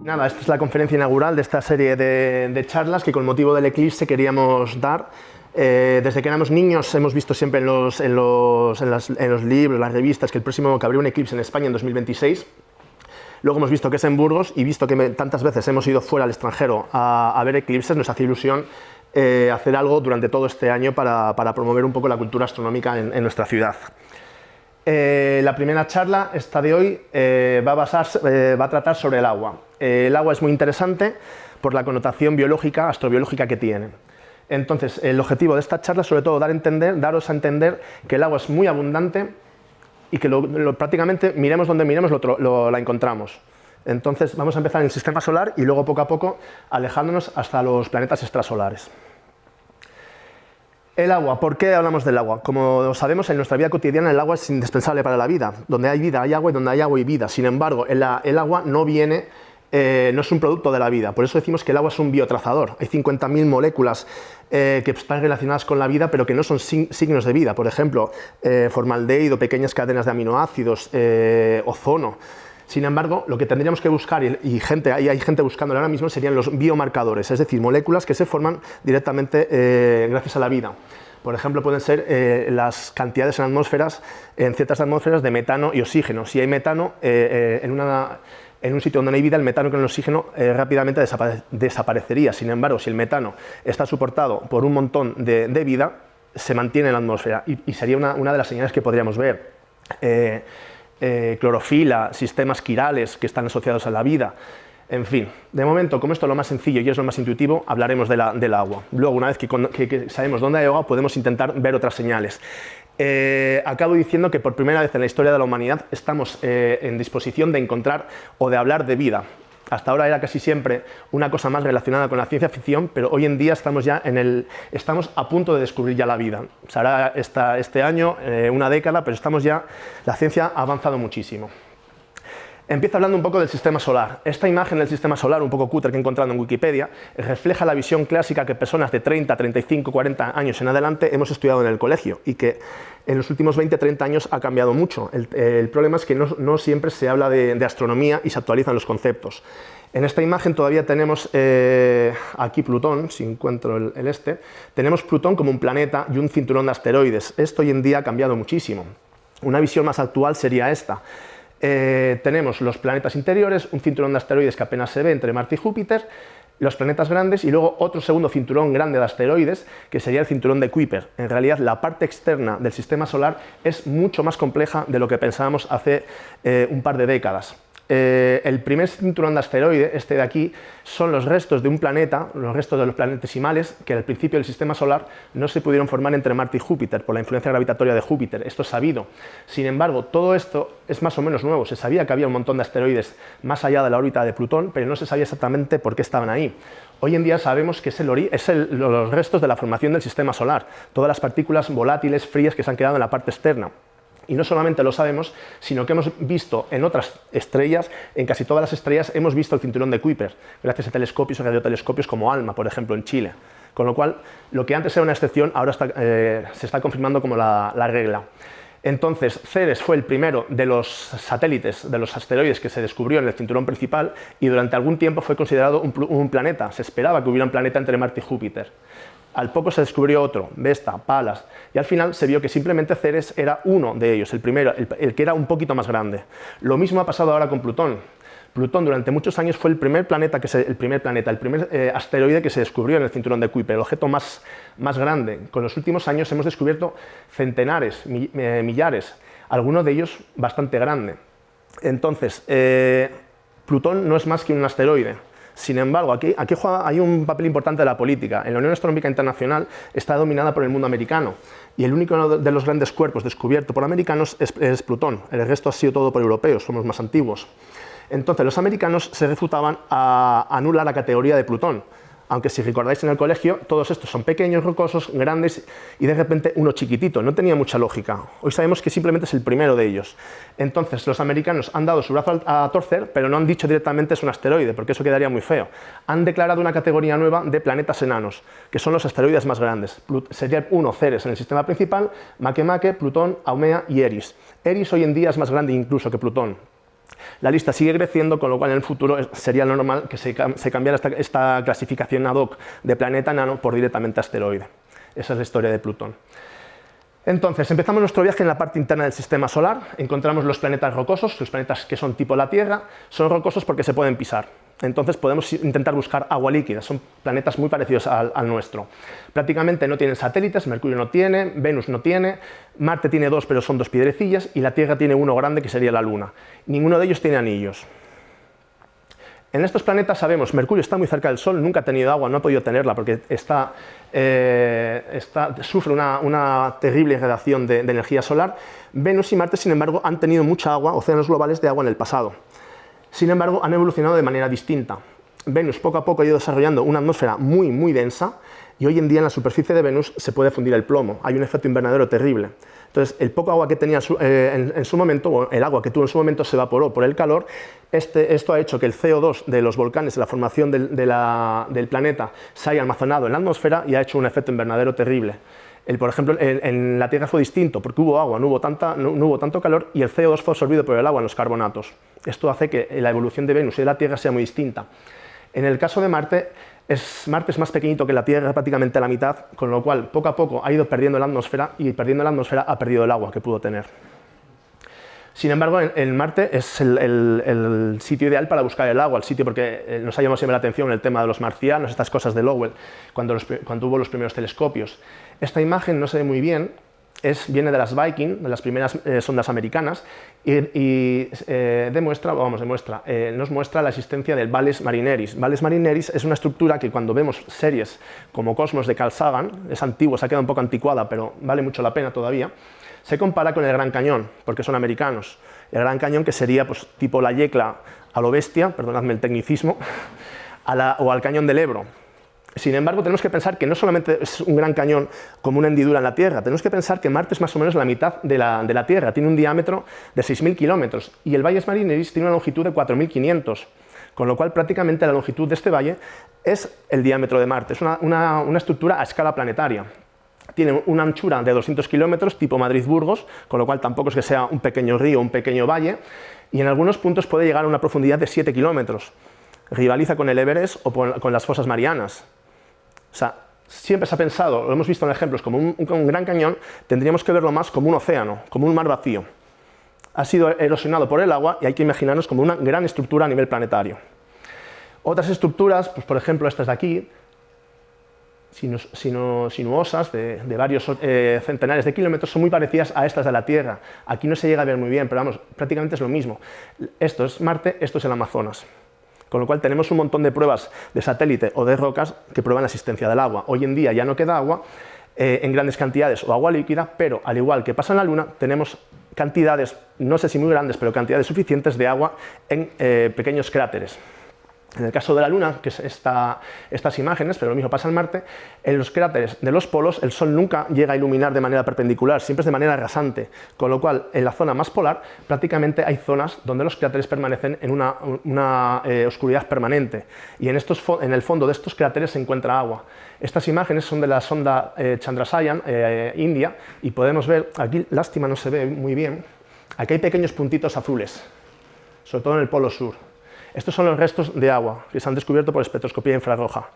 Nada, esta es la conferencia inaugural de esta serie de charlas que con motivo del eclipse queríamos dar. Desde que éramos niños hemos visto siempre en los libros, las revistas, que habría un eclipse en España en 2026. Luego hemos visto que es en Burgos y visto que tantas veces hemos ido fuera al extranjero a ver eclipses, nos hace ilusión hacer algo durante todo este año para promover un poco la cultura astronómica en nuestra ciudad. La primera charla, esta de hoy, va a tratar sobre el agua. El agua es muy interesante por la connotación biológica, astrobiológica que tiene. Entonces, el objetivo de esta charla es sobre todo daros a entender que el agua es muy abundante y que prácticamente miremos donde miremos la encontramos. Entonces, vamos a empezar en el sistema solar y luego poco a poco alejándonos hasta los planetas extrasolares. El agua, ¿por qué hablamos del agua? Como sabemos, en nuestra vida cotidiana el agua es indispensable para la vida. Donde hay vida hay agua y donde hay agua hay vida. Sin embargo, el agua no es un producto de la vida. Por eso decimos que el agua es un biotrazador. Hay 50.000 moléculas que están relacionadas con la vida, pero que no son signos de vida. Por ejemplo, formaldehído, pequeñas cadenas de aminoácidos, ozono. Sin embargo, lo que tendríamos que buscar, y hay gente buscándolo ahora mismo, serían los biomarcadores, es decir, moléculas que se forman directamente gracias a la vida. Por ejemplo, pueden ser las cantidades en ciertas atmósferas de metano y oxígeno. Si hay metano en un sitio donde no hay vida, el metano con el oxígeno rápidamente desaparecería. Sin embargo, si el metano está soportado por un montón de vida, se mantiene en la atmósfera y sería una de las señales que podríamos ver. Clorofila, sistemas quirales que están asociados a la vida. En fin, de momento, como esto es lo más sencillo y es lo más intuitivo, hablaremos del agua. Luego, una vez que sabemos dónde hay agua, podemos intentar ver otras señales. Acabo diciendo que por primera vez en la historia de la humanidad estamos en disposición de encontrar o de hablar de vida. Hasta ahora era casi siempre una cosa más relacionada con la ciencia ficción, pero hoy en día estamos a punto de descubrir ya la vida. Será este año, una década, pero la ciencia ha avanzado muchísimo. Empiezo hablando un poco del sistema solar. Esta imagen del sistema solar, un poco cutre que he encontrado en Wikipedia, refleja la visión clásica que personas de 30, 35, 40 años en adelante hemos estudiado en el colegio y que en los últimos 20, 30 años ha cambiado mucho. El problema es que no siempre se habla de astronomía y se actualizan los conceptos. En esta imagen todavía tenemos aquí Plutón, si encuentro tenemos Plutón como un planeta y un cinturón de asteroides. Esto hoy en día ha cambiado muchísimo. Una visión más actual sería esta. Tenemos los planetas interiores, un cinturón de asteroides que apenas se ve entre Marte y Júpiter, los planetas grandes y luego otro segundo cinturón grande de asteroides que sería el cinturón de Kuiper. En realidad la parte externa del sistema solar es mucho más compleja de lo que pensábamos hace un par de décadas. El primer cinturón de asteroides, de aquí, son los restos de un planeta, los restos de los planetesimales que al principio del sistema solar no se pudieron formar entre Marte y Júpiter por la influencia gravitatoria de Júpiter. Esto es sabido. Sin embargo, todo esto es más o menos nuevo. Se sabía que había un montón de asteroides más allá de la órbita de Plutón, pero no se sabía exactamente por qué estaban ahí. Hoy en día sabemos que los restos de la formación del sistema solar, todas las partículas volátiles, frías que se han quedado en la parte externa. Y no solamente lo sabemos, sino que hemos visto en otras estrellas, en casi todas las estrellas, hemos visto el cinturón de Kuiper, gracias a telescopios o radiotelescopios como ALMA, por ejemplo, en Chile. Con lo cual, lo que antes era una excepción, ahora se está confirmando como la regla. Entonces, Ceres fue el primero de los satélites, de los asteroides que se descubrió en el cinturón principal y durante algún tiempo fue considerado un planeta. Se esperaba que hubiera un planeta entre Marte y Júpiter. Al poco se descubrió otro, Vesta, Palas, y al final se vio que simplemente Ceres era uno de ellos, el primero, el que era un poquito más grande. Lo mismo ha pasado ahora con Plutón. Plutón durante muchos años fue el primer asteroide que se descubrió en el cinturón de Kuiper, el objeto más grande. Con los últimos años hemos descubierto centenares, millares, algunos de ellos bastante grande. Entonces, Plutón no es más que un asteroide. Sin embargo, aquí hay un papel importante de la política. En la Unión Astronómica Internacional está dominada por el mundo americano y el único de los grandes cuerpos descubierto por americanos es Plutón. El resto ha sido todo por europeos, somos más antiguos. Entonces, los americanos se refutaban a anular la categoría de Plutón. Aunque si recordáis en el colegio, todos estos son pequeños, rocosos, grandes y de repente uno chiquitito. No tenía mucha lógica. Hoy sabemos que simplemente es el primero de ellos. Entonces los americanos han dado su brazo a torcer, pero no han dicho directamente es un asteroide, porque eso quedaría muy feo. Han declarado una categoría nueva de planetas enanos, que son los asteroides más grandes. Sería uno Ceres en el sistema principal, Makemake, Plutón, Haumea y Eris. Eris hoy en día es más grande incluso que Plutón. La lista sigue creciendo, con lo cual en el futuro sería normal que se cambiara esta clasificación ad hoc de planeta enano por directamente asteroide. Esa es la historia de Plutón. Entonces, empezamos nuestro viaje en la parte interna del sistema solar, encontramos los planetas rocosos, los planetas que son tipo la Tierra, son rocosos porque se pueden pisar. Entonces podemos intentar buscar agua líquida, son planetas muy parecidos al nuestro. Prácticamente no tienen satélites, Mercurio no tiene, Venus no tiene, Marte tiene dos, pero son dos piedrecillas, y la Tierra tiene uno grande que sería la Luna. Ninguno de ellos tiene anillos. En estos planetas sabemos, Mercurio está muy cerca del Sol, nunca ha tenido agua, no ha podido tenerla porque sufre una terrible irradiación de energía solar. Venus y Marte, sin embargo, han tenido mucha agua, océanos globales de agua en el pasado. Sin embargo, han evolucionado de manera distinta. Venus poco a poco ha ido desarrollando una atmósfera muy, muy densa, y hoy en día en la superficie de Venus se puede fundir el plomo. Hay un efecto invernadero terrible. Entonces, el poco agua que tenía en su momento, o el agua que tuvo en su momento, se evaporó por el calor. Esto ha hecho que el CO2 de los volcanes, de la formación del planeta, se haya almacenado en la atmósfera y ha hecho un efecto invernadero terrible. Por ejemplo, en la Tierra fue distinto, porque hubo agua, no hubo tanto calor, y el CO2 fue absorbido por el agua en los carbonatos. Esto hace que la evolución de Venus y de la Tierra sea muy distinta. En el caso de Marte es más pequeñito que la Tierra, prácticamente a la mitad, con lo cual poco a poco ha ido perdiendo la atmósfera, y perdiendo la atmósfera ha perdido el agua que pudo tener. Sin embargo, en Marte es el sitio ideal para buscar el agua, el sitio porque nos ha llamado siempre la atención el tema de los marcianos, estas cosas de Lowell, cuando hubo los primeros telescopios. Esta imagen no se ve muy bien, viene de las Viking, de las primeras sondas americanas, y nos muestra la existencia del Valles Marineris. Valles Marineris es una estructura que cuando vemos series como Cosmos de Carl Sagan, es antiguo, se ha quedado un poco anticuada, pero vale mucho la pena todavía, se compara con el Gran Cañón, porque son americanos. El Gran Cañón, que sería pues, tipo la Yecla a lo bestia, perdonadme el tecnicismo, o al Cañón del Ebro. Sin embargo, tenemos que pensar que no solamente es un gran cañón como una hendidura en la Tierra, tenemos que pensar que Marte es más o menos la mitad de la Tierra, tiene un diámetro de 6.000 kilómetros, y el Valles Marineris tiene una longitud de 4.500, con lo cual prácticamente la longitud de este valle es el diámetro de Marte, es una estructura a escala planetaria. Tiene una anchura de 200 kilómetros, tipo Madrid-Burgos, con lo cual tampoco es que sea un pequeño río, un pequeño valle, y en algunos puntos puede llegar a una profundidad de 7 kilómetros. Rivaliza con el Everest o con las fosas marianas. O sea, siempre se ha pensado, lo hemos visto en ejemplos, como un gran cañón, tendríamos que verlo más como un océano, como un mar vacío. Ha sido erosionado por el agua y hay que imaginarnos como una gran estructura a nivel planetario. Otras estructuras, pues por ejemplo estas de aquí, sinuosas, de varios centenares de kilómetros, son muy parecidas a estas de la Tierra. Aquí no se llega a ver muy bien, pero vamos, prácticamente es lo mismo. Esto es Marte, esto es el Amazonas. Con lo cual tenemos un montón de pruebas de satélite o de rocas que prueban la existencia del agua. Hoy en día ya no queda agua en grandes cantidades o agua líquida, pero al igual que pasa en la Luna, tenemos cantidades, no sé si muy grandes, pero cantidades suficientes de agua en pequeños cráteres. En el caso de la Luna, que es estas imágenes, pero lo mismo pasa en Marte, en los cráteres de los polos el Sol nunca llega a iluminar de manera perpendicular, siempre es de manera rasante, con lo cual en la zona más polar prácticamente hay zonas donde los cráteres permanecen en una oscuridad permanente, y en el fondo de estos cráteres se encuentra agua. Estas imágenes son de la sonda Chandrayaan, India, y podemos ver, aquí lástima no se ve muy bien, aquí hay pequeños puntitos azules, sobre todo en el polo sur. Estos son los restos de agua que se han descubierto por espectroscopía infrarroja.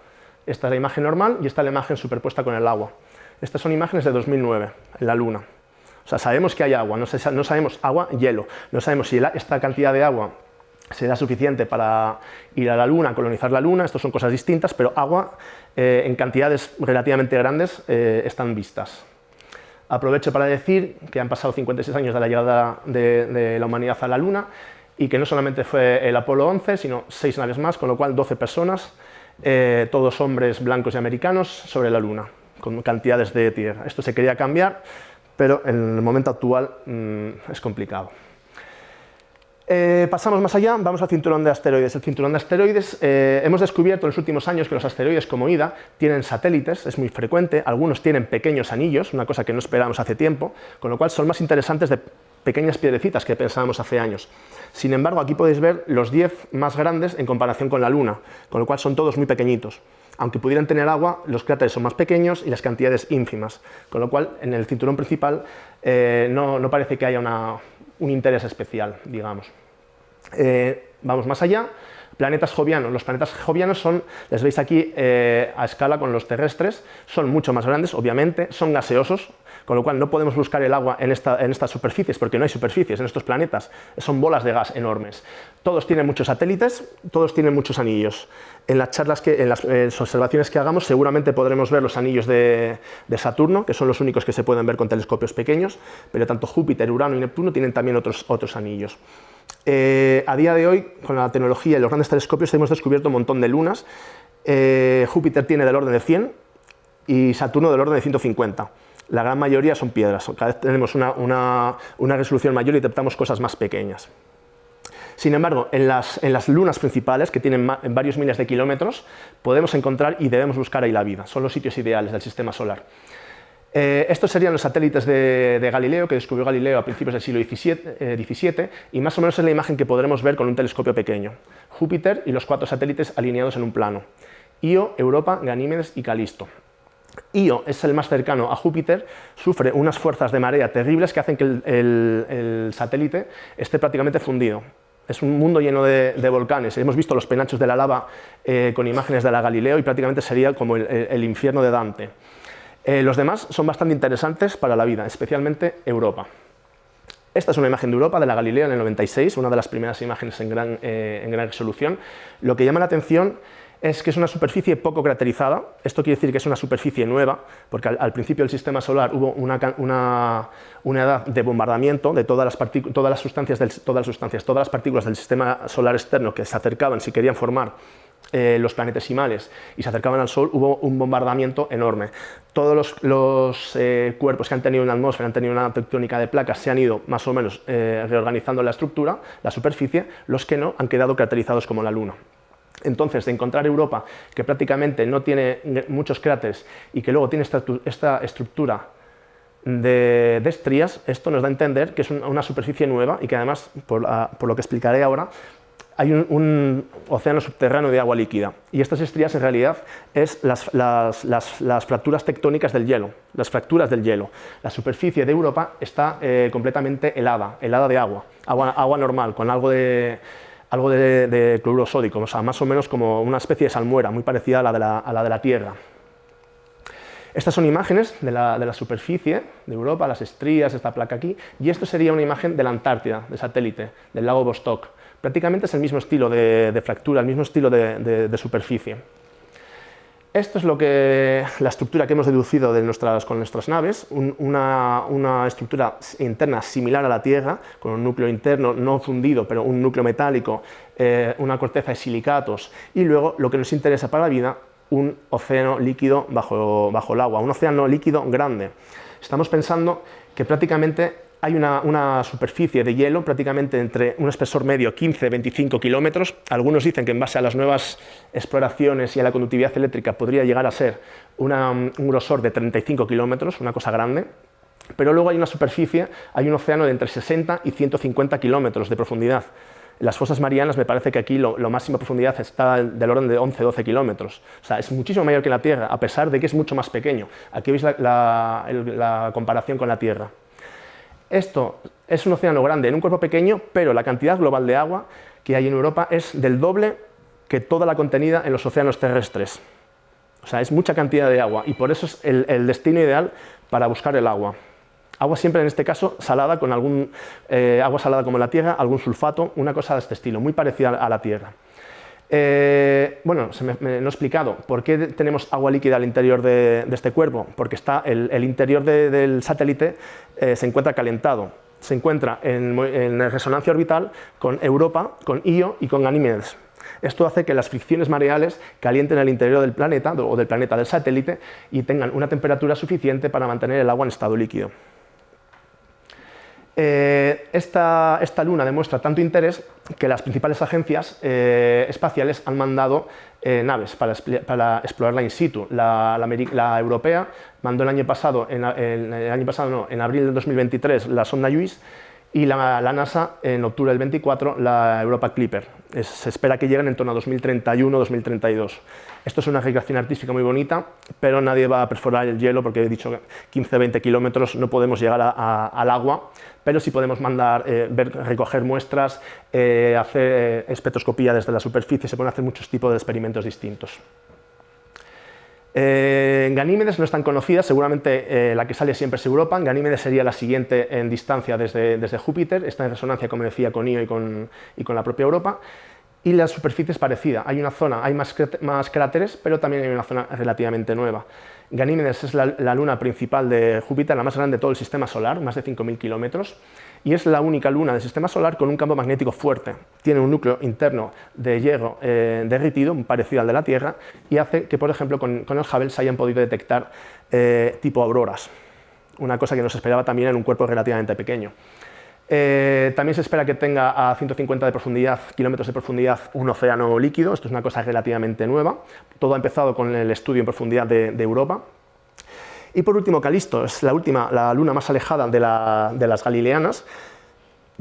Esta es la imagen normal y esta es la imagen superpuesta con el agua. Estas son imágenes de 2009, en la Luna. O sea, sabemos que hay agua, no sabemos agua, hielo. No sabemos si esta cantidad de agua será suficiente para ir a la Luna, colonizar la Luna, estas son cosas distintas, pero agua en cantidades relativamente grandes están vistas. Aprovecho para decir que han pasado 56 años de la llegada de la humanidad a la Luna, y que no solamente fue el Apolo 11, sino 6 naves más, con lo cual 12 personas, todos hombres blancos y americanos, sobre la Luna, con cantidades de tierra. Esto se quería cambiar, pero en el momento actual es complicado. Pasamos más allá, vamos al cinturón de asteroides. El cinturón de asteroides, hemos descubierto en los últimos años que los asteroides como Ida tienen satélites, es muy frecuente, algunos tienen pequeños anillos, una cosa que no esperábamos hace tiempo, con lo cual son más interesantes de pequeñas piedrecitas que pensábamos hace años. Sin embargo, aquí podéis ver los 10 más grandes en comparación con la Luna, con lo cual son todos muy pequeñitos. Aunque pudieran tener agua, los cráteres son más pequeños y las cantidades ínfimas, con lo cual en el cinturón principal no parece que haya un interés especial, digamos. Vamos más allá. Planetas jovianos. Los planetas jovianos son, les veis aquí a escala con los terrestres, son mucho más grandes, obviamente, son gaseosos, con lo cual no podemos buscar el agua en estas superficies, porque no hay superficies en estos planetas, son bolas de gas enormes. Todos tienen muchos satélites, todos tienen muchos anillos. En las charlas, en las observaciones que hagamos, seguramente podremos ver los anillos de Saturno, que son los únicos que se pueden ver con telescopios pequeños, pero tanto Júpiter, Urano y Neptuno tienen también otros anillos. A día de hoy, con la tecnología y los grandes telescopios, hemos descubierto un montón de lunas. Júpiter tiene del orden de 100 y Saturno del orden de 150. La gran mayoría son piedras. Cada vez tenemos una resolución mayor y detectamos cosas más pequeñas. Sin embargo, en las lunas principales, que tienen varios miles de kilómetros, podemos encontrar y debemos buscar ahí la vida. Son los sitios ideales del sistema solar. Estos serían los satélites de Galileo, que descubrió Galileo a principios del siglo XVII, y más o menos es la imagen que podremos ver con un telescopio pequeño. Júpiter y los 4 satélites alineados en un plano. Io, Europa, Ganímedes y Calisto. Io es el más cercano a Júpiter, sufre unas fuerzas de marea terribles que hacen que el satélite esté prácticamente fundido. Es un mundo lleno de volcanes. Hemos visto los penachos de la lava con imágenes de la Galileo y prácticamente sería como el infierno de Dante. Los demás son bastante interesantes para la vida, especialmente Europa. Esta es una imagen de Europa, de la Galileo en el 96, una de las primeras imágenes en gran resolución. Lo que llama la atención es que es una superficie poco craterizada. Esto quiere decir que es una superficie nueva, porque al principio del sistema solar hubo una edad de bombardamiento de todas las partículas del sistema solar externo que se acercaban si querían formar los planetesimales y se acercaban al Sol. Hubo un bombardamiento enorme. Todos los cuerpos que han tenido una atmósfera, han tenido una tectónica de placas, se han ido más o menos reorganizando la estructura, la superficie. Los que no han quedado craterizados como la Luna. Entonces, de encontrar Europa, que prácticamente no tiene muchos cráteres y que luego tiene esta estructura de estrías, esto nos da a entender que es una superficie nueva y que además, por lo que explicaré ahora, hay un océano subterráneo de agua líquida. Y estas estrías en realidad es las fracturas tectónicas del hielo, las fracturas del hielo. La superficie de Europa está completamente helada de agua normal, con algo de cloruro sódico, o sea, más o menos como una especie de salmuera, muy parecida a la de la Tierra. Estas son imágenes de la superficie de Europa, las estrías, esta placa aquí, y esto sería una imagen de la Antártida, de satélite, del lago Vostok. Prácticamente es el mismo estilo de fractura, el mismo estilo de superficie. Esto es la estructura que hemos deducido con nuestras naves, una estructura interna similar a la Tierra, con un núcleo interno no fundido, pero un núcleo metálico, una corteza de silicatos, y luego, lo que nos interesa para la vida, un océano líquido bajo el agua, un océano líquido grande. Estamos pensando que prácticamente hay una superficie de hielo prácticamente entre un espesor medio 15-25 kilómetros. Algunos dicen que en base a las nuevas exploraciones y a la conductividad eléctrica podría llegar a ser un grosor de 35 kilómetros, una cosa grande. Pero luego hay una superficie, hay un océano de entre 60 y 150 kilómetros de profundidad. En las fosas marianas me parece que aquí la máxima profundidad está del orden de 11-12 kilómetros. O sea, es muchísimo mayor que la Tierra, a pesar de que es mucho más pequeño. Aquí veis la comparación con la Tierra. Esto es un océano grande en un cuerpo pequeño, pero la cantidad global de agua que hay en Europa es del doble que toda la contenida en los océanos terrestres. O sea, es mucha cantidad de agua y por eso es el destino ideal para buscar el agua. Agua siempre, en este caso, salada, con agua salada como la Tierra, algún sulfato, una cosa de este estilo, muy parecida a la Tierra. Bueno, no he explicado por qué tenemos agua líquida al interior de este cuerpo, porque el interior del satélite se encuentra calentado, se encuentra en resonancia orbital con Europa, con Io y con Ganímedes. Esto hace que las fricciones mareales calienten el interior del planeta o del satélite y tengan una temperatura suficiente para mantener el agua en estado líquido. Esta luna demuestra tanto interés que las principales agencias espaciales han mandado naves para explorarla in situ. La europea mandó en abril del 2023 la sonda JUICE, y la NASA en octubre del 24 la Europa Clipper. Se espera que lleguen en torno a 2031-2032. Esto es una recreación artística muy bonita, pero nadie va a perforar el hielo porque he dicho 15-20 kilómetros no podemos llegar al agua, pero sí podemos mandar, recoger muestras, hacer espectroscopía desde la superficie, se pueden hacer muchos tipos de experimentos distintos. Ganímedes no es tan conocida, seguramente la que sale siempre es Europa. Ganímedes sería la siguiente en distancia desde Júpiter, está en resonancia, como decía, con Io y con la propia Europa, y la superficie es parecida. Hay una zona, hay más cráteres, pero también hay una zona relativamente nueva. Ganímedes es la luna principal de Júpiter, la más grande de todo el sistema solar, más de 5.000 kilómetros, y es la única luna del sistema solar con un campo magnético fuerte. Tiene un núcleo interno de hierro derretido, parecido al de la Tierra, y hace que, por ejemplo, con el Hubble se hayan podido detectar tipo auroras, una cosa que no se esperaba también en un cuerpo relativamente pequeño. También se espera que tenga a 150 kilómetros de profundidad un océano líquido. Esto es una cosa relativamente nueva. Todo ha empezado con el estudio en profundidad de Europa. Y por último, Calisto es la luna más alejada de las galileanas.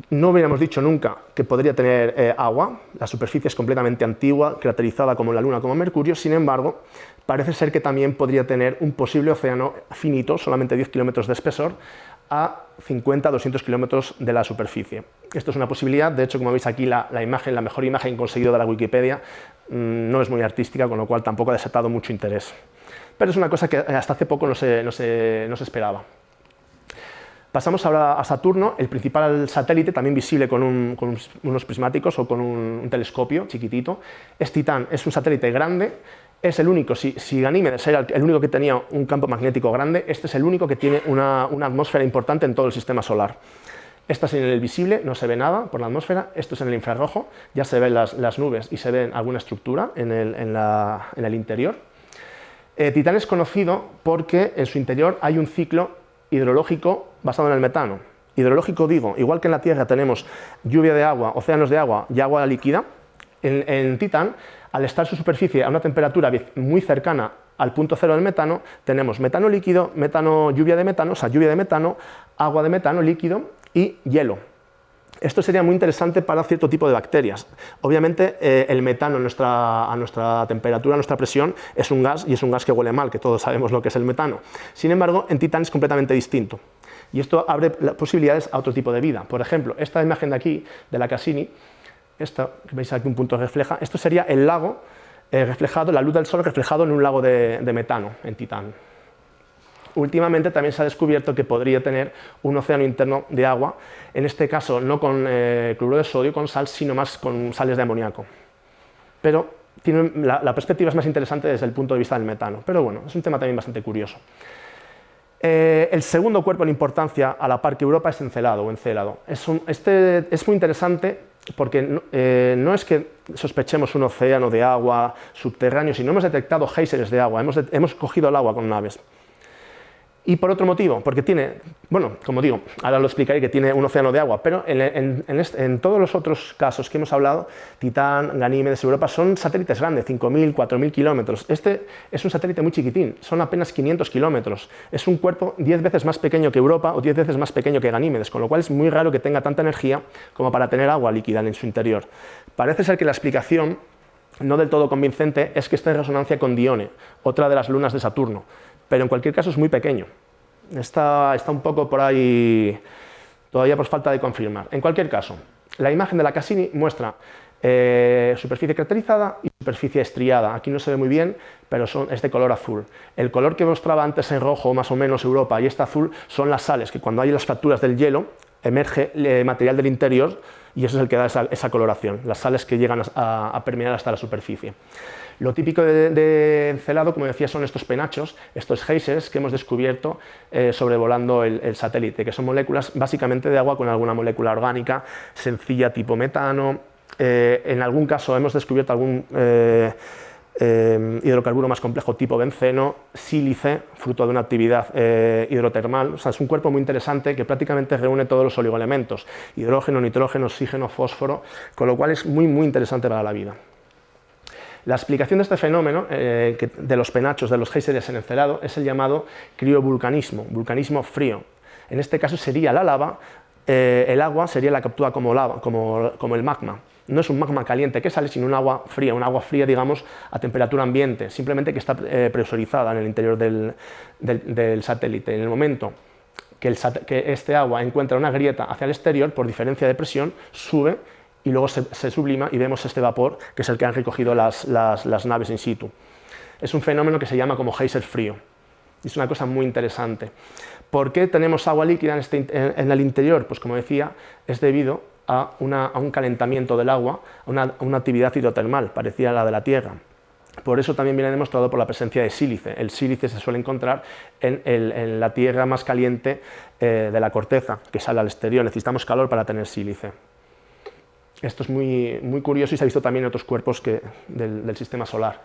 No hubiéramos dicho nunca que podría tener agua. La superficie es completamente antigua, craterizada como la Luna, como Mercurio. Sin embargo, parece ser que también podría tener un posible océano finito, solamente 10 kilómetros de espesor, a 50-200 kilómetros de la superficie. Esto es una posibilidad. De hecho, como veis aquí, la mejor imagen conseguida de la Wikipedia no es muy artística, con lo cual tampoco ha desatado mucho interés. Pero es una cosa que hasta hace poco no se esperaba. Pasamos ahora a Saturno, el principal satélite, también visible con unos prismáticos o con un telescopio chiquitito. Es Titán, es un satélite grande, es el único, si Ganímedes era el único que tenía un campo magnético grande, este es el único que tiene una atmósfera importante en todo el sistema solar. Esta es en el visible, no se ve nada por la atmósfera. Esto es en el infrarrojo, ya se ven las nubes y se ve alguna estructura en el interior. Titán es conocido porque en su interior hay un ciclo hidrológico basado en el metano. Hidrológico digo, igual que en la Tierra tenemos lluvia de agua, océanos de agua y agua líquida, en Titán, al estar su superficie a una temperatura muy cercana al punto cero del metano, tenemos metano líquido, lluvia de metano, agua de metano líquido y hielo. Esto sería muy interesante para cierto tipo de bacterias. Obviamente, el metano a nuestra temperatura, a nuestra presión, es un gas, y es un gas que huele mal, que todos sabemos lo que es el metano. Sin embargo, en Titán es completamente distinto. Y esto abre posibilidades a otro tipo de vida. Por ejemplo, esta imagen de aquí, de la Cassini, esta, que veis aquí un punto refleja, esto sería el lago reflejado, la luz del sol reflejado en un lago de metano en Titán. Últimamente también se ha descubierto que podría tener un océano interno de agua, en este caso no con cloruro de sodio, con sal, sino más con sales de amoníaco. Pero la perspectiva es más interesante desde el punto de vista del metano, pero bueno, es un tema también bastante curioso. El segundo cuerpo en importancia a la par que Europa es Encélado o Encélado. Este es muy interesante porque no es que sospechemos un océano de agua subterráneo, sino hemos detectado géiseres de agua, hemos cogido el agua con naves. Y por otro motivo, porque tiene, bueno, como digo, ahora lo explicaré, que tiene un océano de agua, pero en todos los otros casos que hemos hablado, Titán, Ganímedes, Europa, son satélites grandes, 5.000, 4.000 kilómetros. Este es un satélite muy chiquitín, son apenas 500 kilómetros. Es un cuerpo 10 veces más pequeño que Europa o 10 veces más pequeño que Ganímedes, con lo cual es muy raro que tenga tanta energía como para tener agua líquida en su interior. Parece ser que la explicación, no del todo convincente, es que está en resonancia con Dione, otra de las lunas de Saturno. Pero en cualquier caso es muy pequeño. Está un poco por ahí, todavía por falta de confirmar. En cualquier caso, la imagen de la Cassini muestra superficie caracterizada y superficie estriada. Aquí no se ve muy bien, pero es de color azul. El color que mostraba antes en rojo, más o menos Europa, y este azul, son las sales, que cuando hay las fracturas del hielo, emerge material del interior y eso es el que da esa coloración, las sales que llegan a permear hasta la superficie. Lo típico de Encélado, como decía, son estos penachos, estos géiseres que hemos descubierto sobrevolando el satélite, que son moléculas básicamente de agua con alguna molécula orgánica sencilla tipo metano. En algún caso hemos descubierto algún hidrocarburo más complejo tipo benceno, sílice, fruto de una actividad hidrotermal. O sea, es un cuerpo muy interesante que prácticamente reúne todos los oligoelementos, hidrógeno, nitrógeno, oxígeno, fósforo, con lo cual es muy interesante para la vida. La explicación de este fenómeno, de los penachos, de los géiseres en Encélado, es el llamado criovulcanismo, vulcanismo frío. En este caso sería la lava el agua sería la que actúa como lava, como el magma. No es un magma caliente que sale, sino un agua fría, digamos, a temperatura ambiente, simplemente que está presurizada en el interior del satélite. En el momento que este agua encuentra una grieta hacia el exterior, por diferencia de presión, sube y luego se sublima y vemos este vapor, que es el que han recogido las naves in situ. Es un fenómeno que se llama como geyser frío. Es una cosa muy interesante. ¿Por qué tenemos agua líquida en el interior? Pues como decía, es debido a un calentamiento del agua, a una actividad hidrotermal, parecida a la de la Tierra. Por eso también viene demostrado por la presencia de sílice. El sílice se suele encontrar en la tierra más caliente de la corteza, que sale al exterior. Necesitamos calor para tener sílice. Esto es muy curioso y se ha visto también en otros cuerpos del sistema solar.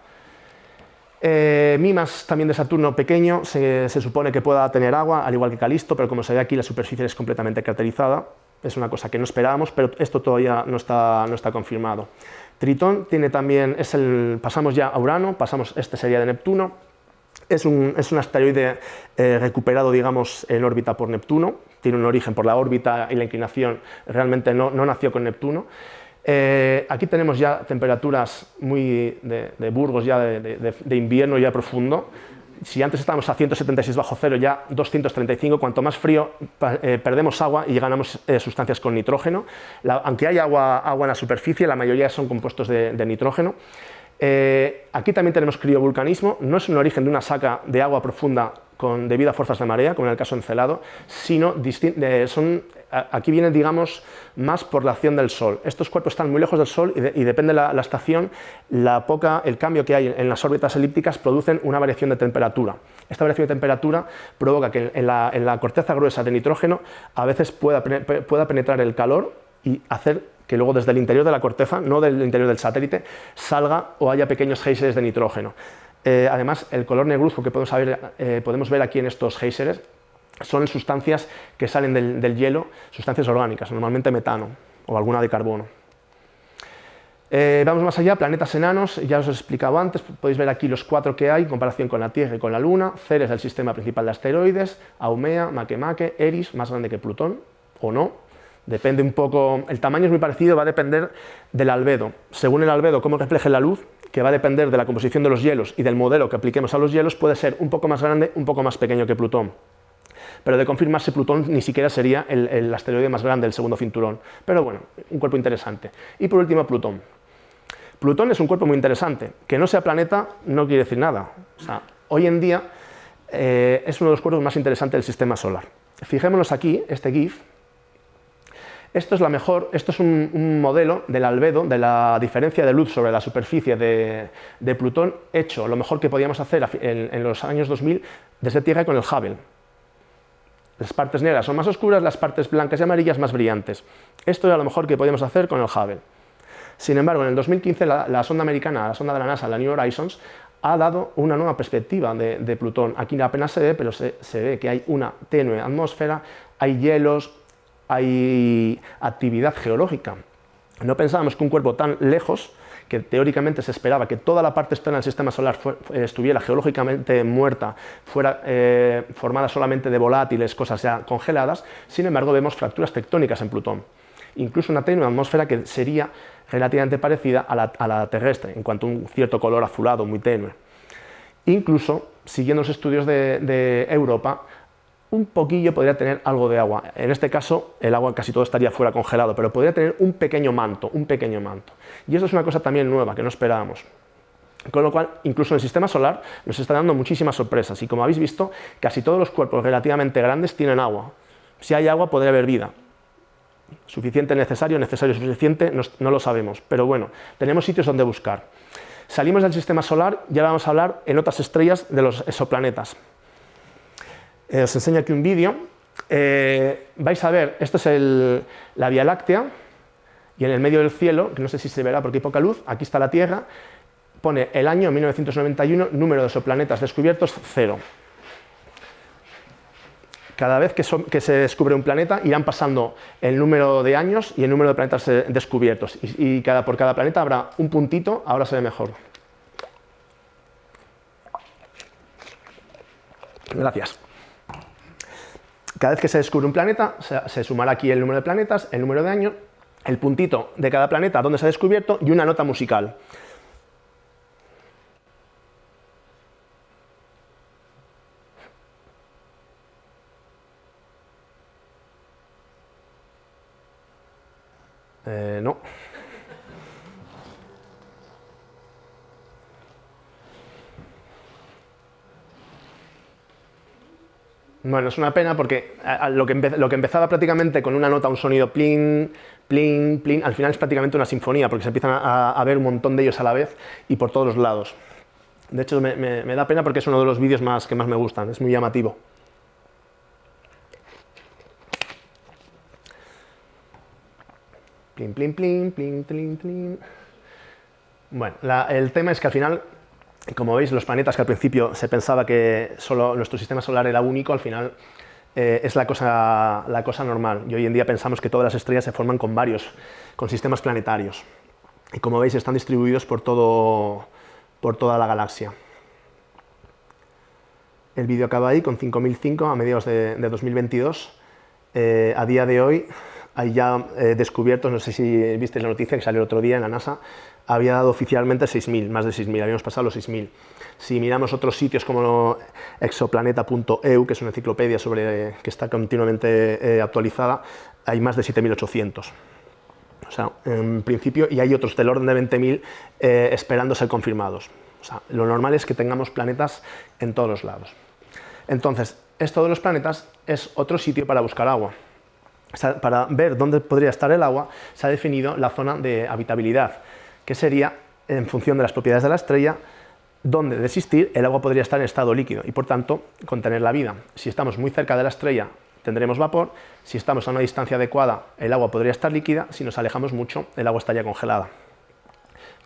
Mimas, también de Saturno pequeño, se supone que pueda tener agua, al igual que Calisto, pero como se ve aquí la superficie es completamente craterizada. Es una cosa que no esperábamos, pero esto todavía no está confirmado. Tritón tiene también, pasamos ya a Urano, este sería de Neptuno. Es un asteroide recuperado, digamos, en órbita por Neptuno. Tiene un origen por la órbita y la inclinación, realmente no nació con Neptuno. Aquí tenemos ya temperaturas muy de Burgos, ya de invierno ya profundo. Si antes estábamos a 176 bajo cero, ya 235, cuanto más frío perdemos agua y ganamos sustancias con nitrógeno. Aunque hay agua en la superficie, la mayoría son compuestos de nitrógeno. Aquí también tenemos criovulcanismo, no es un origen de una saca de agua profunda debido a fuerzas de marea, como en el caso de Encelado, sino aquí vienen, digamos, más por la acción del Sol. Estos cuerpos están muy lejos del Sol y depende de la estación, el cambio que hay en las órbitas elípticas producen una variación de temperatura. Esta variación de temperatura provoca que en la corteza gruesa de nitrógeno a veces pueda penetrar el calor y hacer que luego desde el interior de la corteza, no del interior del satélite, salga o haya pequeños géiseres de nitrógeno. Además, el color negruzco que podemos ver aquí en estos géiseres son sustancias que salen del hielo, sustancias orgánicas, normalmente metano o alguna de carbono. Vamos más allá, planetas enanos, ya os he explicado antes, podéis ver aquí los 4 que hay en comparación con la Tierra y con la Luna. Ceres del sistema principal de asteroides, Haumea, Makemake, Eris, más grande que Plutón, o no. Depende un poco, el tamaño es muy parecido, va a depender del albedo. Según el albedo, cómo refleje la luz, que va a depender de la composición de los hielos y del modelo que apliquemos a los hielos, puede ser un poco más grande, un poco más pequeño que Plutón. Pero de confirmarse, Plutón ni siquiera sería el asteroide más grande del segundo cinturón. Pero bueno, un cuerpo interesante. Y por último, Plutón. Plutón es un cuerpo muy interesante. Que no sea planeta no quiere decir nada. O sea, hoy en día es uno de los cuerpos más interesantes del sistema solar. Fijémonos aquí, este GIF. Esto es un modelo del albedo, de la diferencia de luz sobre la superficie de Plutón, hecho lo mejor que podíamos hacer en los años 2000 desde Tierra con el Hubble. Las partes negras son más oscuras, las partes blancas y amarillas más brillantes. Esto era lo mejor que podíamos hacer con el Hubble. Sin embargo, en el 2015 la sonda americana, la sonda de la NASA, la New Horizons, ha dado una nueva perspectiva de Plutón. Aquí apenas se ve, pero se ve que hay una tenue atmósfera, hay hielos, hay actividad geológica. No pensábamos que un cuerpo tan lejos, que teóricamente se esperaba que toda la parte externa del sistema solar estuviera geológicamente muerta, fuera formada solamente de volátiles, cosas ya congeladas. Sin embargo, vemos fracturas tectónicas en Plutón. Incluso una tenue atmósfera que sería relativamente parecida a la terrestre, en cuanto a un cierto color azulado muy tenue. Incluso, siguiendo los estudios de Europa, un poquillo podría tener algo de agua. En este caso, el agua casi todo estaría fuera congelado, pero podría tener un pequeño manto. Y eso es una cosa también nueva, que no esperábamos. Con lo cual, incluso en el sistema solar nos está dando muchísimas sorpresas. Y como habéis visto, casi todos los cuerpos relativamente grandes tienen agua. Si hay agua, podría haber vida. Suficiente, necesario, suficiente, no lo sabemos. Pero bueno, tenemos sitios donde buscar. Salimos del sistema solar y ahora vamos a hablar en otras estrellas de los exoplanetas. Os enseño aquí un vídeo. Vais a ver, esto es la Vía Láctea, y en el medio del cielo, que no sé si se verá porque hay poca luz, aquí está la Tierra, pone el año 1991, número de exoplanetas descubiertos, 0. Cada vez que se descubre un planeta, irán pasando el número de años y el número de planetas descubiertos, y por cada planeta habrá un puntito. Ahora se ve mejor. Gracias. Cada vez que se descubre un planeta, se sumará aquí el número de planetas, el número de años, el puntito de cada planeta donde se ha descubierto y una nota musical. No. Bueno, es una pena porque lo que empezaba prácticamente con una nota, un sonido plin, plin, plin, al final es prácticamente una sinfonía porque se empiezan a ver un montón de ellos a la vez y por todos los lados. De hecho, me da pena porque es uno de los vídeos que más me gustan, es muy llamativo. Plin, plin, plin, plin, plin, plin. Bueno, el tema es que al final, como veis, los planetas que al principio se pensaba que solo nuestro sistema solar era único, al final es la cosa normal. Y hoy en día pensamos que todas las estrellas se forman con sistemas planetarios. Y como veis, están distribuidos por toda la galaxia. El vídeo acaba ahí con 5005 a mediados de 2022. A día de hoy hay ya descubiertos, no sé si visteis la noticia que salió el otro día en la NASA, había dado oficialmente 6.000, más de 6.000, habíamos pasado los 6.000. Si miramos otros sitios como exoplaneta.eu, que es una enciclopedia que está continuamente actualizada, hay más de 7.800. O sea, en principio, y hay otros del orden de 20.000 esperando ser confirmados. O sea, lo normal es que tengamos planetas en todos los lados. Entonces, esto de los planetas es otro sitio para buscar agua. O sea, para ver dónde podría estar el agua, se ha definido la zona de habitabilidad, que sería, en función de las propiedades de la estrella, donde de existir el agua podría estar en estado líquido y, por tanto, contener la vida. Si estamos muy cerca de la estrella, tendremos vapor. Si estamos a una distancia adecuada, el agua podría estar líquida. Si nos alejamos mucho, el agua estaría congelada.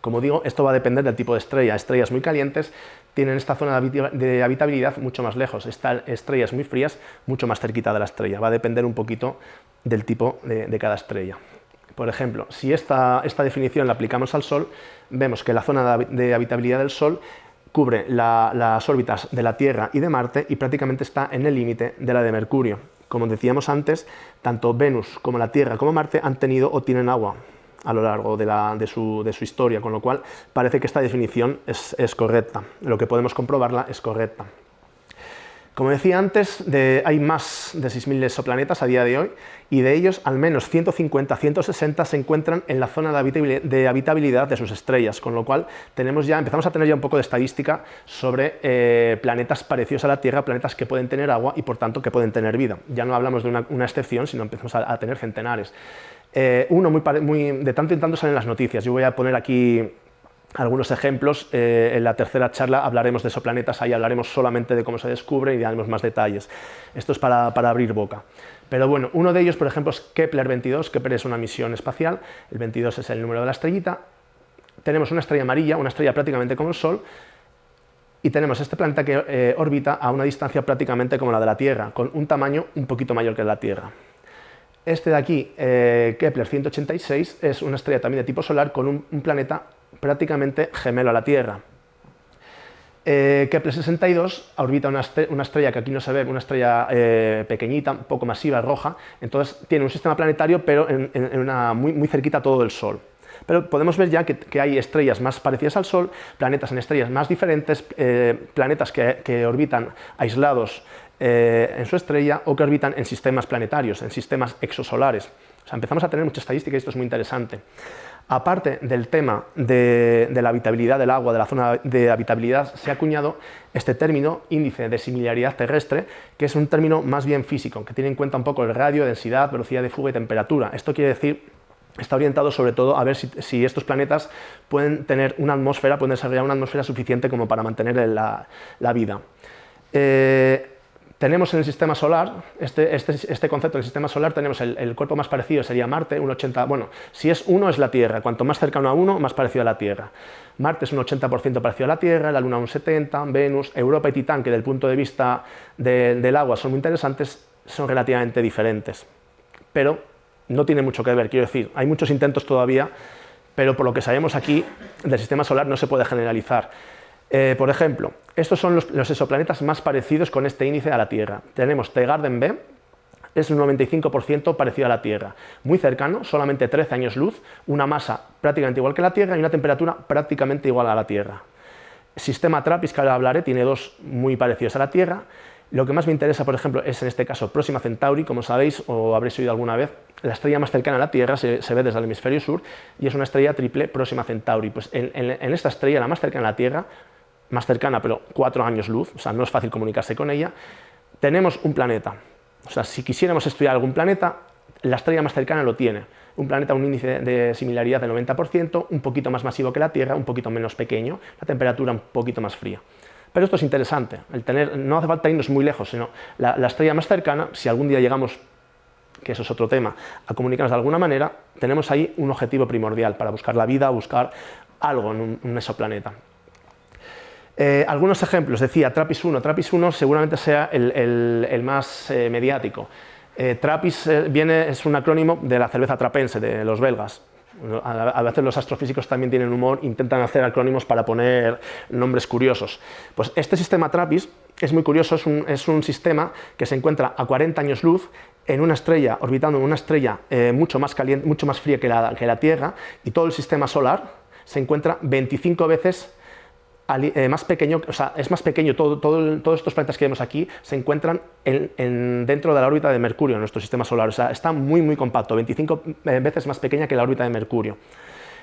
Como digo, esto va a depender del tipo de estrella. Estrellas muy calientes tienen esta zona de habitabilidad mucho más lejos. Estrellas muy frías, mucho más cerquita de la estrella. Va a depender un poquito del tipo de cada estrella. Por ejemplo, si esta definición la aplicamos al Sol, vemos que la zona de habitabilidad del Sol cubre las órbitas de la Tierra y de Marte y prácticamente está en el límite de la de Mercurio. Como decíamos antes, tanto Venus como la Tierra como Marte han tenido o tienen agua a lo largo de su historia, con lo cual parece que esta definición es correcta. Lo que podemos comprobarla es correcta. Como decía antes, hay más de 6.000 exoplanetas a día de hoy y de ellos al menos 150-160 se encuentran en la zona de habitabilidad de sus estrellas, con lo cual empezamos a tener ya un poco de estadística sobre planetas parecidos a la Tierra, planetas que pueden tener agua y por tanto que pueden tener vida. Ya no hablamos de una excepción, sino empezamos a tener centenares. Uno de tanto en tanto salen las noticias. Yo voy a poner aquí algunos ejemplos. En la tercera charla hablaremos de exoplanetas, ahí hablaremos solamente de cómo se descubre y daremos más detalles. Esto es para abrir boca. Pero bueno, uno de ellos, por ejemplo, es Kepler 22. Kepler es una misión espacial, el 22 es el número de la estrellita. Tenemos una estrella amarilla, una estrella prácticamente como el Sol, y tenemos este planeta que orbita a una distancia prácticamente como la de la Tierra, con un tamaño un poquito mayor que la Tierra. Este de aquí, Kepler 186, es una estrella también de tipo solar con un planeta prácticamente gemelo a la Tierra. Kepler 62 orbita una estrella que aquí no se ve, una estrella pequeñita, un poco masiva, roja. Entonces tiene un sistema planetario, pero muy cerquita a todo el Sol. Pero podemos ver ya que hay estrellas más parecidas al Sol, planetas en estrellas más diferentes, planetas que orbitan aislados en su estrella o que orbitan en sistemas planetarios, en sistemas exosolares. O sea, empezamos a tener mucha estadística y esto es muy interesante. Aparte del tema de la habitabilidad del agua, de la zona de habitabilidad, se ha acuñado este término, índice de similaridad terrestre, que es un término más bien físico, que tiene en cuenta un poco el radio, densidad, velocidad de fuga y temperatura. Esto quiere decir, está orientado sobre todo a ver si estos planetas pueden tener una atmósfera, pueden desarrollar una atmósfera suficiente como para mantener la vida. Tenemos en el sistema solar, este concepto del sistema solar, tenemos el cuerpo más parecido sería Marte, un 80%, bueno, si es 1 es la Tierra, cuanto más cercano a 1, más parecido a la Tierra. Marte es un 80% parecido a la Tierra, la Luna un 70%, Venus, Europa y Titán, que desde el punto de vista del agua son muy interesantes, son relativamente diferentes. Pero no tiene mucho que ver, quiero decir, hay muchos intentos todavía, pero por lo que sabemos aquí del sistema solar no se puede generalizar. Por ejemplo, estos son los exoplanetas más parecidos con este índice a la Tierra. Tenemos Tegarden B, es un 95% parecido a la Tierra. Muy cercano, solamente 13 años luz, una masa prácticamente igual que la Tierra y una temperatura prácticamente igual a la Tierra. El sistema TRAPPIST, que ahora hablaré, tiene dos muy parecidos a la Tierra. Lo que más me interesa, por ejemplo, es en este caso Próxima Centauri, como sabéis o habréis oído alguna vez. La estrella más cercana a la Tierra se ve desde el hemisferio sur y es una estrella triple Próxima Centauri. Pues en esta estrella, la más cercana a la Tierra, más cercana pero 4 años luz, o sea, no es fácil comunicarse con ella, tenemos un planeta. O sea, si quisiéramos estudiar algún planeta, la estrella más cercana lo tiene. Un planeta, un índice de similaridad del 90%, un poquito más masivo que la Tierra, un poquito menos pequeño, la temperatura un poquito más fría. Pero esto es interesante, no hace falta irnos muy lejos, sino la estrella más cercana, si algún día llegamos, que eso es otro tema, a comunicarnos de alguna manera, tenemos ahí un objetivo primordial para buscar la vida, buscar algo en un exoplaneta. Algunos ejemplos, decía TRAPPIST-1. TRAPPIST-1 seguramente sea el más mediático. TRAPPIST es un acrónimo de la cerveza trapense, de los belgas. A veces los astrofísicos también tienen humor, intentan hacer acrónimos para poner nombres curiosos. Pues este sistema TRAPPIST es muy curioso, es un sistema que se encuentra a 40 años luz en una estrella, orbitando en una estrella mucho más caliente, mucho más fría que la Tierra, y todo el sistema solar se encuentra 25 veces más pequeño, o sea, es más pequeño, todos estos planetas que vemos aquí se encuentran dentro de la órbita de Mercurio, en nuestro sistema solar, o sea, está muy compacto, 25 veces más pequeña que la órbita de Mercurio.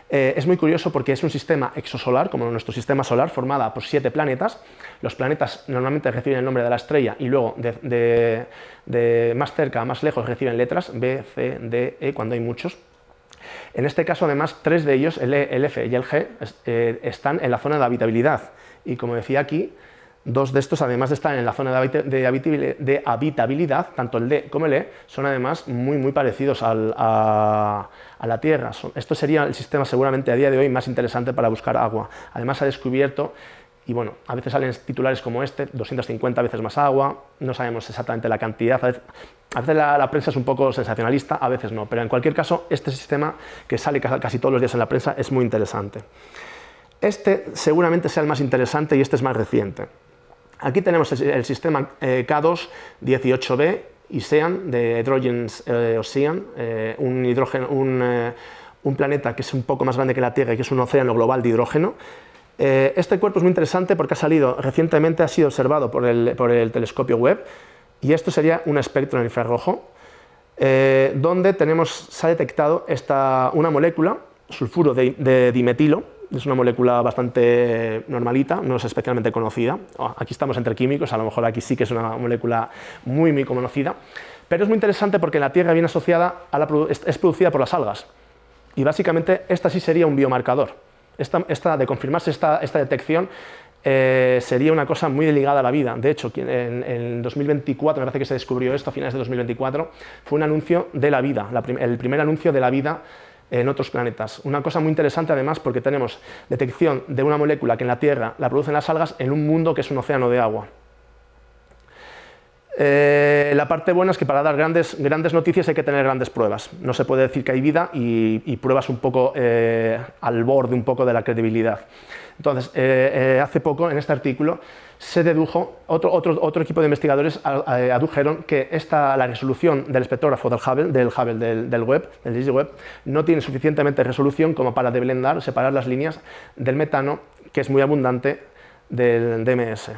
Es muy curioso porque es un sistema exosolar, como nuestro sistema solar, formada por 7 planetas. Los planetas normalmente reciben el nombre de la estrella y luego de más cerca a más lejos reciben letras, B, C, D, E, cuando hay muchos. En este caso, además, 3 de ellos, el E, el F y el G, están en la zona de habitabilidad. Y como decía aquí, 2 de estos, además de estar en la zona de habitabilidad, tanto el D como el E, son además muy parecidos a la Tierra. Esto sería el sistema seguramente a día de hoy más interesante para buscar agua. Además, ha descubierto, y bueno, a veces salen titulares como este, 250 veces más agua, no sabemos exactamente la cantidad. A veces la prensa es un poco sensacionalista, a veces no, pero en cualquier caso, este sistema que sale casi todos los días en la prensa es muy interesante. Este seguramente sea el más interesante y este es más reciente. Aquí tenemos el sistema K2-18b ISEAN, de Hydrogen Ocean, un planeta que es un poco más grande que la Tierra y que es un océano global de hidrógeno. Este cuerpo es muy interesante porque recientemente ha sido observado por el telescopio Webb, y esto sería un espectro infrarrojo, donde se ha detectado una molécula, sulfuro de dimetilo. Es una molécula bastante normalita, no es especialmente conocida. Aquí estamos entre químicos, a lo mejor aquí sí que es una molécula muy conocida, pero es muy interesante porque en la Tierra viene asociada es producida por las algas, y básicamente esta sí sería un biomarcador. De confirmarse esta detección, sería una cosa muy ligada a la vida. De hecho, en 2024, me parece que se descubrió esto, a finales de 2024, fue un anuncio de la vida, el primer anuncio de la vida en otros planetas. Una cosa muy interesante además porque tenemos detección de una molécula que en la Tierra la producen las algas en un mundo que es un océano de agua. La parte buena es que para dar grandes noticias hay que tener grandes pruebas. No se puede decir que hay vida y pruebas un poco al borde un poco de la credibilidad. Entonces, hace poco en este artículo se dedujo, otro equipo de investigadores adujeron que la resolución del espectrógrafo del Webb, del James Webb, no tiene suficientemente resolución como para separar las líneas del metano, que es muy abundante, del DMS.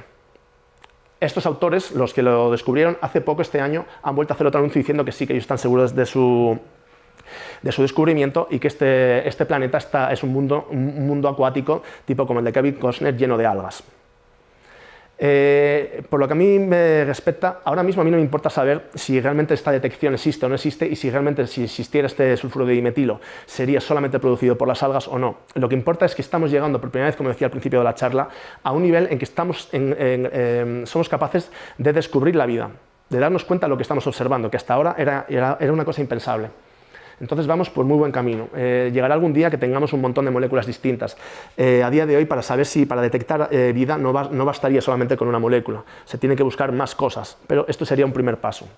Estos autores, los que lo descubrieron hace poco, este año, han vuelto a hacer otro anuncio diciendo que sí, que ellos están seguros de su descubrimiento y que este planeta es un mundo acuático, tipo como el de Kevin Costner, lleno de algas. Por lo que a mí me respecta, ahora mismo a mí no me importa saber si realmente esta detección existe o no existe y si realmente si existiera este sulfuro de dimetilo sería solamente producido por las algas o no. Lo que importa es que estamos llegando por primera vez, como decía al principio de la charla, a un nivel en que somos capaces de descubrir la vida, de darnos cuenta de lo que estamos observando, que hasta ahora era una cosa impensable. Entonces vamos por muy buen camino. Llegará algún día que tengamos un montón de moléculas distintas. A día de hoy, para detectar vida no bastaría solamente con una molécula, se tiene que buscar más cosas, pero esto sería un primer paso.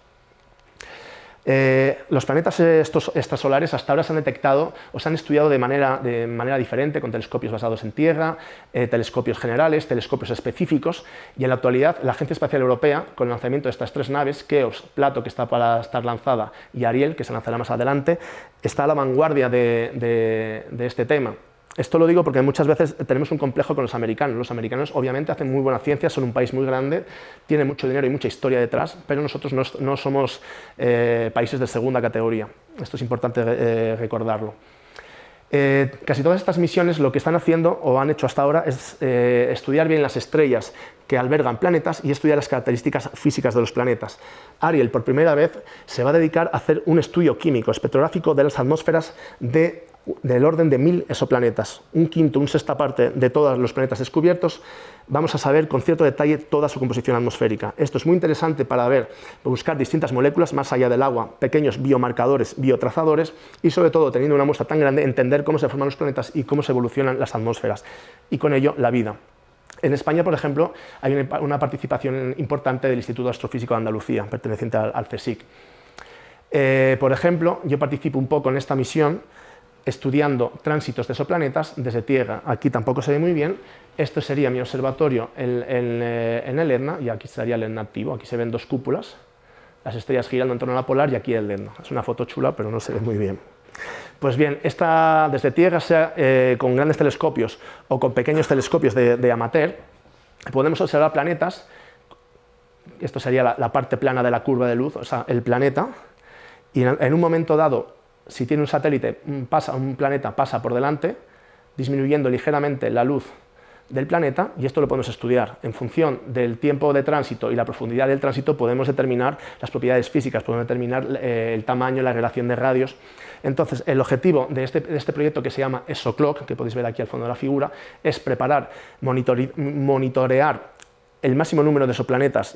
Los planetas extrasolares hasta ahora se han detectado o se han estudiado de manera diferente, con telescopios basados en Tierra, telescopios generales, telescopios específicos, y en la actualidad la Agencia Espacial Europea, con el lanzamiento de estas 3 naves, Keops, Plato, que está para estar lanzada, y Ariel, que se lanzará más adelante, está a la vanguardia de este tema. Esto lo digo porque muchas veces tenemos un complejo con los americanos. Los americanos obviamente hacen muy buena ciencia, son un país muy grande, tienen mucho dinero y mucha historia detrás, pero nosotros no somos países de segunda categoría. Esto es importante recordarlo. Casi todas estas misiones lo que están haciendo o han hecho hasta ahora es estudiar bien las estrellas que albergan planetas y estudiar las características físicas de los planetas. Ariel, por primera vez, se va a dedicar a hacer un estudio químico espectrográfico de las atmósferas del orden de 1000 exoplanetas, un quinto, una sexta parte de todos los planetas descubiertos. Vamos a saber con cierto detalle toda su composición atmosférica. Esto es muy interesante para buscar distintas moléculas más allá del agua, pequeños biomarcadores, biotrazadores y sobre todo, teniendo una muestra tan grande, entender cómo se forman los planetas y cómo se evolucionan las atmósferas y con ello la vida. En España, por ejemplo, hay una participación importante del Instituto Astrofísico de Andalucía, perteneciente al CSIC. Por ejemplo, yo participo un poco en esta misión estudiando tránsitos de exoplanetas desde Tierra. Aquí tampoco se ve muy bien. Esto sería mi observatorio en el Etna, y aquí estaría el Etna activo. Aquí se ven 2 cúpulas, las estrellas girando en torno a la polar, y aquí el Etna. Es una foto chula, pero no se ve muy bien. Pues bien, desde Tierra, sea con grandes telescopios o con pequeños telescopios de amateur, podemos observar planetas. Esto sería la parte plana de la curva de luz, o sea, el planeta, y en un momento dado, si tiene un satélite, un planeta pasa por delante, disminuyendo ligeramente la luz del planeta, y esto lo podemos estudiar. En función del tiempo de tránsito y la profundidad del tránsito podemos determinar las propiedades físicas, podemos determinar el tamaño, la relación de radios. Entonces, el objetivo de este proyecto, que se llama ExoClock, que podéis ver aquí al fondo de la figura, es monitorear el máximo número de exoplanetas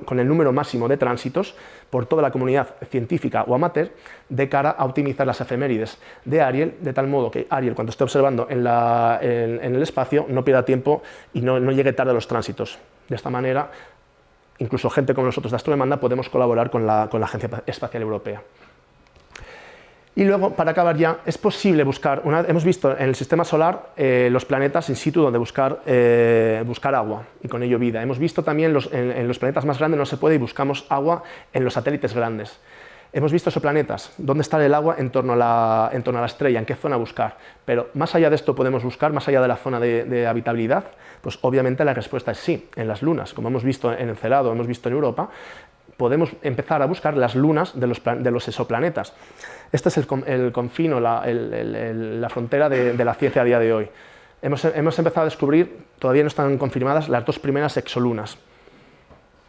con el número máximo de tránsitos por toda la comunidad científica o amateur, de cara a optimizar las efemérides de Ariel, de tal modo que Ariel, cuando esté observando en el espacio, no pierda tiempo y no llegue tarde a los tránsitos. De esta manera, incluso gente como nosotros de Astrodemanda podemos colaborar con la Agencia Espacial Europea. Y luego, para acabar ya, es posible buscar, hemos visto en el sistema solar los planetas in situ donde buscar agua y con ello vida. Hemos visto también en los planetas más grandes no se puede y buscamos agua en los satélites grandes. Hemos visto exoplanetas, dónde está el agua en torno a la estrella, en qué zona buscar. Pero más allá de esto podemos buscar, más allá de la zona de habitabilidad, pues obviamente la respuesta es sí, en las lunas, como hemos visto en Encelado, hemos visto en Europa. Podemos empezar a buscar las lunas de los exoplanetas. Este es el confín, la frontera de la ciencia a día de hoy. Hemos empezado a descubrir, todavía no están confirmadas, las 2 primeras exolunas.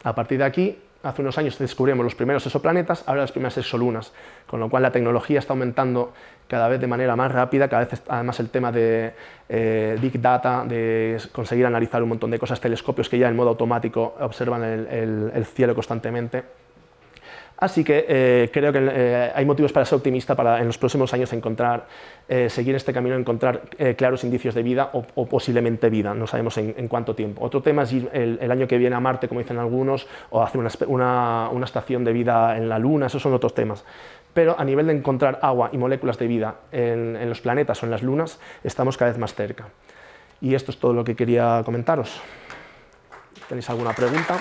A partir de aquí, hace unos años descubrimos los primeros exoplanetas, ahora las primeras exolunas, con lo cual la tecnología está aumentando cada vez de manera más rápida, cada vez además el tema de Big Data, de conseguir analizar un montón de cosas, telescopios que ya en modo automático observan el cielo constantemente. Así que creo que hay motivos para ser optimista para en los próximos años seguir este camino, encontrar claros indicios de vida o posiblemente vida, no sabemos en cuánto tiempo. Otro tema es ir el año que viene a Marte, como dicen algunos, o hacer una estación de vida en la Luna, esos son otros temas. Pero a nivel de encontrar agua y moléculas de vida en los planetas o en las lunas, estamos cada vez más cerca. Y esto es todo lo que quería comentaros. ¿Tenéis alguna pregunta?